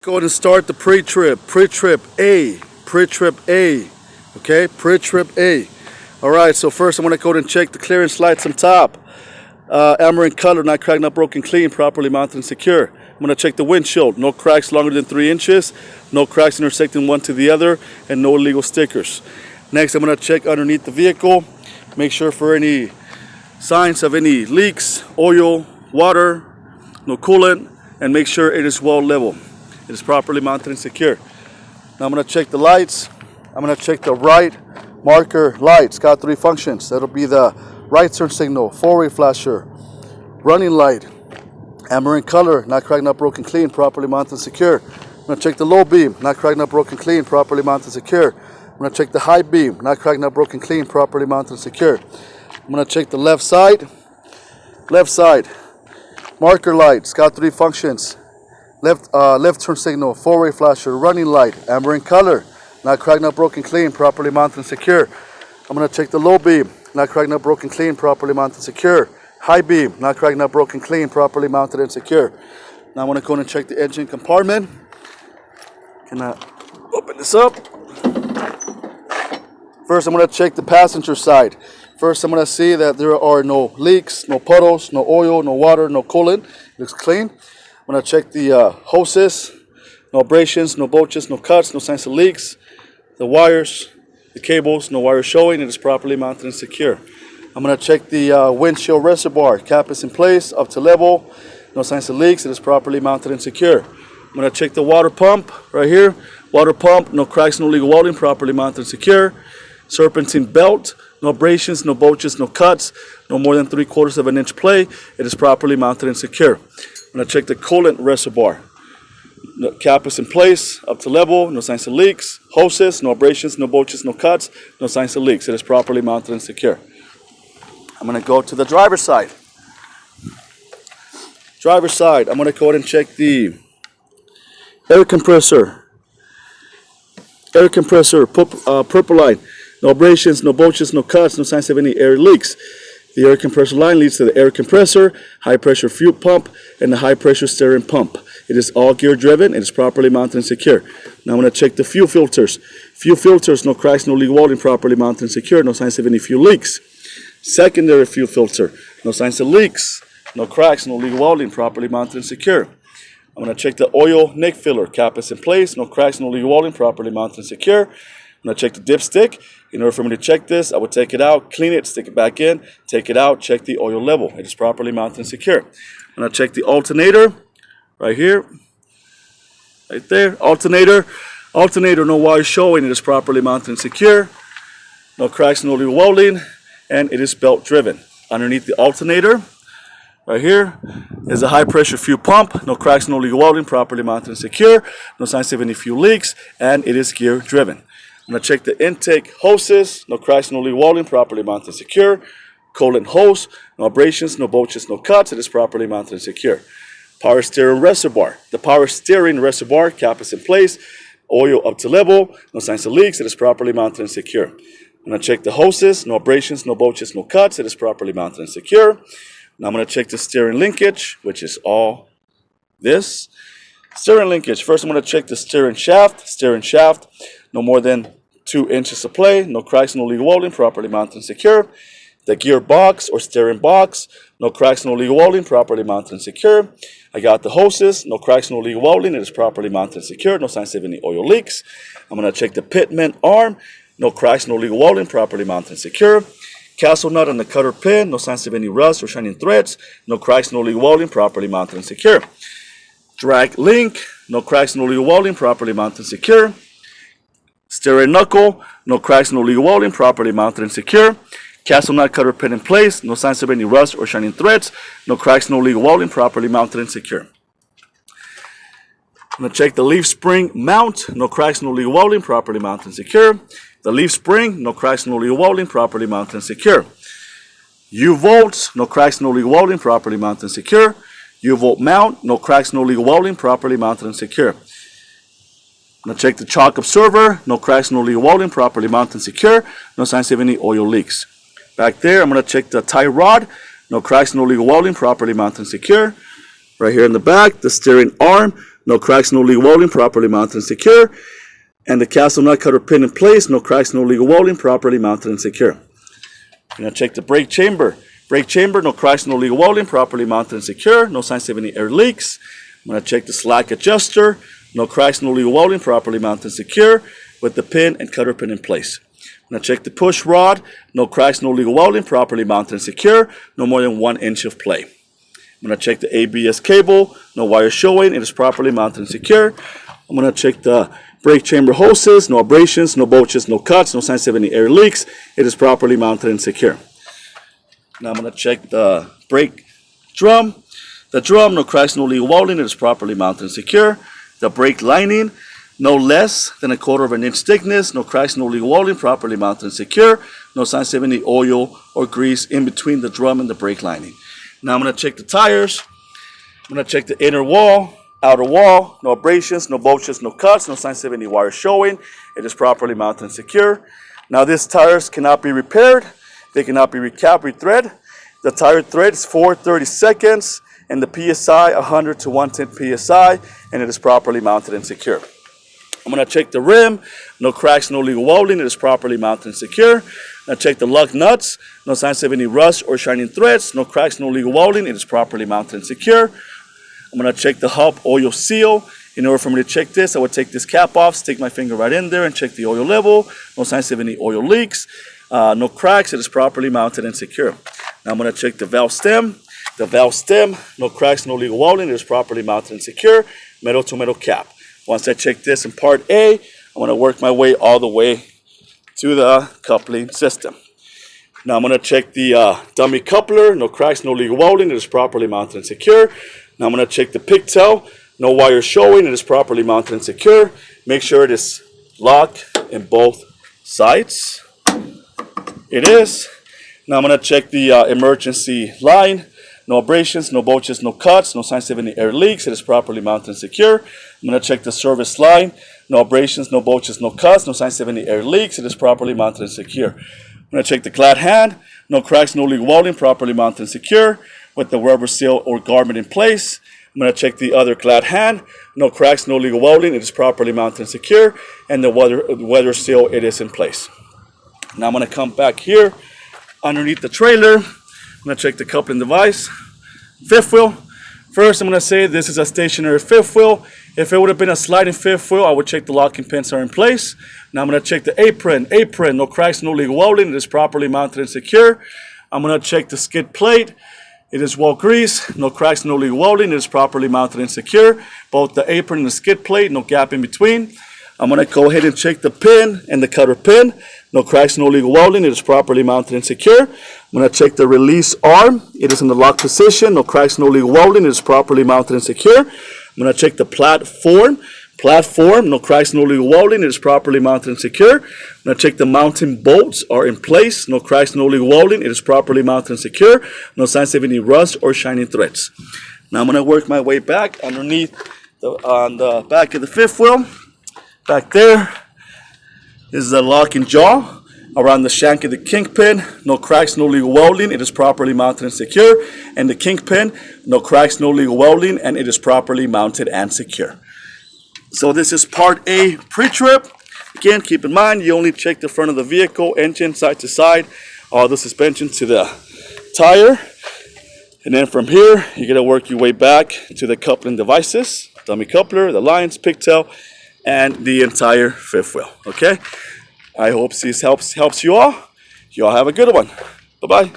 Go ahead and start the pre-trip. Pre-trip A. Pre-trip A. Okay, pre-trip A. All right, so first I'm going to go ahead and check the clearance lights on top. Amaranth color, not cracked, not broken, clean, properly mounted and secure. I'm going to check the windshield. No cracks longer than 3 inches. No cracks intersecting one to the other. And no illegal stickers. Next, I'm going to check underneath the vehicle. Make sure for any signs of any leaks, oil, water, no coolant. And make sure it is well level. It is properly mounted and secure. Now I'm going to check the lights. I'm going to check the right marker lights. Got 3 functions. That'll be the right turn signal, 4-way flasher, running light, amaranth color, not cracked, not broken, clean, properly mounted and secure. I'm going to check the low beam, not cracked, not broken, clean, properly mounted and secure. I'm going to check the high beam, not cracked, not broken, clean, properly mounted and secure. I'm going to check the left side. Left side, marker lights, got 3 functions. Left turn signal, 4-way flasher, running light, amaranth color, not cracked, not broken, clean, properly mounted and secure. I'm going to check the low beam, not cracked, not broken, clean, properly mounted and secure. High beam, not cracked, not broken, clean, properly mounted and secure. Now I'm going to go and check the engine compartment. Can I open this up? First I'm going to check the passenger side. First I'm going to see that there are no leaks, no puddles, no oil, no water, no coolant. It looks clean. I'm going to check the hoses, no abrasions, no bulges, no cuts, no signs of leaks. The wires, the cables, no wires showing. It is properly mounted and secure. I'm going to check the windshield reservoir. Cap is in place, up to level. No signs of leaks. It is properly mounted and secure. I'm going to check the water pump right here. Water pump, no cracks, no legal welding, properly mounted and secure. Serpentine belt, no abrasions, no bulges, no cuts, no more than 3/4 of an inch play. It is properly mounted and secure. I'm going to check the coolant reservoir. The cap is in place, up to level, no signs of leaks. Hoses, no abrasions, no bulges, no cuts, no signs of leaks. It is properly mounted and secure. I'm going to go to the driver's side. Driver's side, I'm going to go ahead and check the air compressor. Air compressor, purple line. No abrasions, no bulges, no cuts, no signs of any air leaks. The air compressor line leads to the air compressor, high pressure fuel pump, and the high pressure steering pump. It is all gear driven. It is properly mounted and secure. Now I'm going to check the fuel filters. Fuel filters, no cracks, no leak welding, properly mounted and secure. No signs of any fuel leaks. Secondary fuel filter, no signs of leaks, no cracks, no leak welding, properly mounted and secure. I'm going to check the oil nick filler. Cap is in place, no cracks, no leak welding, properly mounted and secure. I'm going to check the dipstick. In order for me to check this, I would take it out, clean it, stick it back in, take it out, check the oil level. It is properly mounted and secure. I'm going to check the alternator right here, right there. Alternator, no wire showing. It is properly mounted and secure. No cracks, no leak welding, and it is belt driven. Underneath the alternator, right here, is a high pressure fuel pump. No cracks, no leak welding, properly mounted and secure. No signs of any fuel leaks, and it is gear driven. I'm going to check the intake hoses, no cracks, no leak welding, properly mounted and secure. Coolant hose, no abrasions, no bulges, no cuts. It is properly mounted and secure. Power steering reservoir. The power steering reservoir, cap is in place, oil up to level, no signs of leaks. It is properly mounted and secure. I'm going to check the hoses, no abrasions, no bulges, no cuts. It is properly mounted and secure. Now I'm going to check the steering linkage, which is all this. Steering linkage. First I'm going to check the steering shaft. Steering shaft, no more than 2 inches of play, no cracks, no leak welding, properly mounted and secure. The gear box or steering box, no cracks, no leak welding, properly mounted and secure. I got the hoses, no cracks, no leak welding, it is properly mounted and secure, no signs of any oil leaks. I'm going to check the pitman arm, no cracks, no leak welding, properly mounted and secure. Castle nut on the cutter pin, no signs of any rust or shining threads, no cracks, no leak welding, properly mounted and secure. Drag link, no cracks, no leak welding, properly mounted and secure. Steering knuckle, no cracks, no leak welding, properly mounted and secure. Castle nut cutter pin in place, no signs of any rust or shining threads, no cracks, no leak welding, properly mounted and secure. I'm going to check the leaf spring mount, no cracks, no leak welding, properly mounted and secure. The leaf spring, no cracks, no leak welding, properly mounted and secure. U-bolts, no cracks, no leak welding, properly mounted and secure. U-bolt mount, no cracks, no leak welding, properly mounted and secure. I'm going to check the chalk observer, no cracks, no leak welding, properly mounted and secure, no signs of any oil leaks. Back there, I'm going to check the tie rod, no cracks, no leak welding, properly mounted and secure. Right here in the back, the steering arm, no cracks, no legal welding, properly mounted and secure. And the castle nut cutter pin in place, no cracks, no legal welding, properly mounted and secure. I'm going to check the brake chamber. Brake chamber, no cracks, no legal welding, properly mounted and secure. No signs of any air leaks. I'm going to check the slack adjuster. No cracks, no legal welding, properly mounted and secure with the pin and cutter pin in place. I'm going to check the push rod. No cracks, no legal welding, properly mounted and secure. No more than 1 inch of play. I'm going to check the ABS cable. No wire showing. It is properly mounted and secure. I'm going to check the brake chamber hoses. No abrasions, no bulges, no cuts, no signs of any air leaks. It is properly mounted and secure. Now I'm going to check the brake drum. The drum, no cracks, no legal welding. It is properly mounted and secure. The brake lining, no less than 1/4 inch thickness. No cracks, no legal welding. Properly mounted and secure. No signs of any oil or grease in between the drum and the brake lining. Now I'm going to check the tires. I'm going to check the inner wall, outer wall. No abrasions, no bulges, no cuts. No signs of any wire showing. It is properly mounted and secure. Now these tires cannot be repaired. They cannot be recapped, rethread. The tire thread is 4/32, and the PSI 100 to 110 PSI, and it is properly mounted and secure. I'm going to check the rim. No cracks, no legal welding. It is properly mounted and secure. Now check the lug nuts. No signs of any rust or shining threads. No cracks, no legal welding. It is properly mounted and secure. I'm going to check the hub oil seal. In order for me to check this, I would take this cap off, stick my finger right in there, and check the oil level. No signs of any oil leaks. No cracks. It is properly mounted and secure. Now I'm going to check the valve stem. The valve stem, no cracks, no legal welding. It is properly mounted and secure. Metal to metal cap. Once I check this in part A, I'm going to work my way all the way to the coupling system. Now I'm going to check the dummy coupler. No cracks, no legal welding. It is properly mounted and secure. Now I'm going to check the pigtail. No wire showing. It is properly mounted and secure. Make sure it is locked in both sides. It is. Now I'm going to check the emergency line. No abrasions, no bulges, no cuts, no signs of any air leaks. It is properly mounted and secure. I'm going to check the service line. No abrasions, no bulges, no cuts, no signs of any air leaks. It is properly mounted and secure. I'm going to check the clad hand. No cracks, no legal welding, properly mounted and secure with the rubber seal or garment in place. I'm going to check the other clad hand. No cracks, no legal welding. It is properly mounted and secure. And the weather seal, it is in place. Now I'm going to come back here underneath the trailer. I'm going to check the coupling device. Fifth wheel. First, I'm going to say this is a stationary fifth wheel. If it would have been a sliding fifth wheel, I would check the locking pins are in place. Now I'm going to check the apron. Apron, no cracks, no legal welding. It is properly mounted and secure. I'm going to check the skid plate. It is well greased. No cracks, no legal welding. It is properly mounted and secure. Both the apron and the skid plate, no gap in between. I'm going to go ahead and check the pin and the cutter pin. No cracks, no legal welding. It is properly mounted and secure. I'm going to check the release arm. It is in the lock position. No cracks, no legal welding. It is properly mounted and secure. I'm going to check the platform. Platform, no cracks, no legal welding. It is properly mounted and secure. I'm going to check the mounting bolts are in place. No cracks, no legal welding. It is properly mounted and secure. No signs of any rust or shining threads. Now I'm going to work my way back underneath on the back of the fifth wheel. Back there is the locking jaw around the shank of the kingpin. No cracks, no legal welding. It is properly mounted and secure. And the kingpin, no cracks, no legal welding, and it is properly mounted and secure. So this is part A pre-trip. Again, keep in mind you only check the front of the vehicle, engine side to side, all the suspension to the tire. And then from here, you're going to work your way back to the coupling devices, dummy coupler, the lines, pigtail, and the entire fifth wheel. Okay? I hope this helps you all. You all have a good one. Bye-bye.